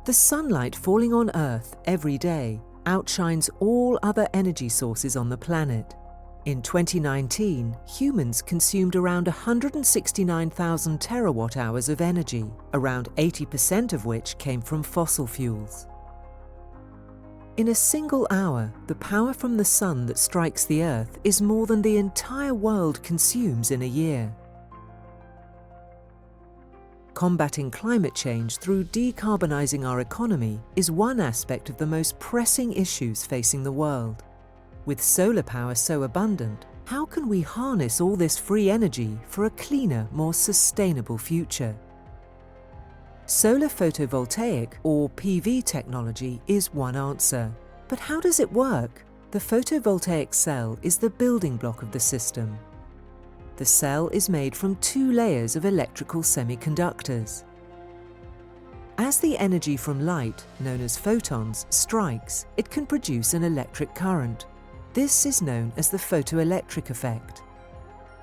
The sunlight falling on Earth every day outshines all other energy sources on the planet. In 2019, humans consumed around 169,000 terawatt-hours of energy, around 80% of which came from fossil fuels. In a single hour, the power from the sun that strikes the Earth is more than the entire world consumes in a year. Combating climate change through decarbonizing our economy is one aspect of the most pressing issues facing the world. With solar power so abundant, how can we harness all this free energy for a cleaner, more sustainable future? Solar photovoltaic, or PV technology, is one answer. But how does it work? The photovoltaic cell is the building block of the system. The cell is made from 2 layers of electrical semiconductors. As the energy from light, known as photons, strikes, it can produce an electric current. This is known as the Photoelectric Effect.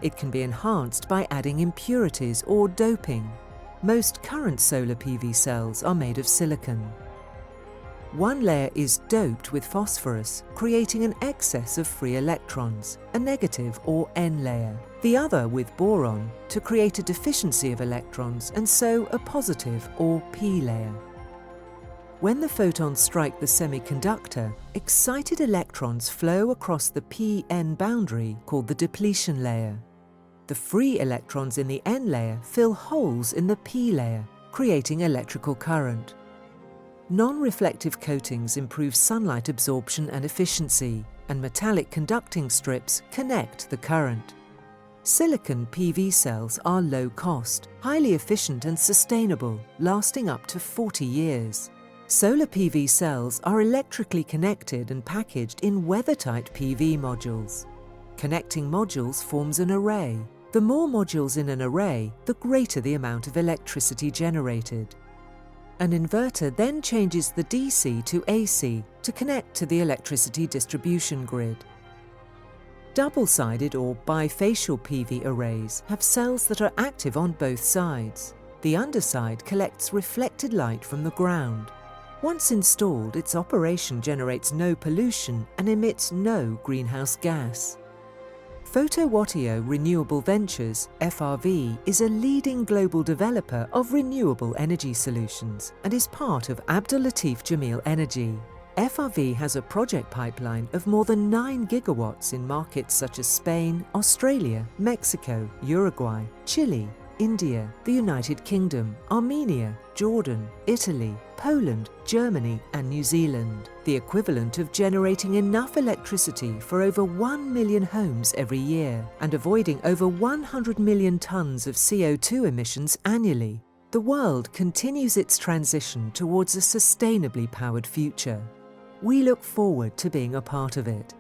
It can be enhanced by adding impurities or doping. Most current solar PV cells are made of silicon. One layer is doped with phosphorus, creating an excess of free electrons, a negative or N layer. The other with boron, to create a deficiency of electrons, and so a positive or P layer. When the photons strike the semiconductor, excited electrons flow across the P-N boundary called the depletion layer. The free electrons in the N layer fill holes in the P layer, creating electrical current. Non-reflective coatings improve sunlight absorption and efficiency, and metallic conducting strips connect the current. Silicon PV cells are low cost, highly efficient and sustainable, lasting up to 40 years. Solar PV cells are electrically connected and packaged in weather-tight PV modules. Connecting modules forms an array. The more modules in an array, the greater the amount of electricity generated. An inverter then changes the DC to AC to connect to the electricity distribution grid. Double-sided or bifacial PV arrays have cells that are active on both sides. The underside collects reflected light from the ground. Once installed, its operation generates no pollution and emits no greenhouse gas. Photowattio Renewable Ventures, FRV, is a leading global developer of renewable energy solutions and is part of Abdul Latif Jameel Energy. FRV has a project pipeline of more than 9 gigawatts in markets such as Spain, Australia, Mexico, Uruguay, Chile, India, the United Kingdom, Armenia, Jordan, Italy, Poland, Germany and New Zealand, the equivalent of generating enough electricity for over 1 million homes every year and avoiding over 100 million tons of CO2 emissions annually. The world continues its transition towards a sustainably powered future. We look forward to being a part of it.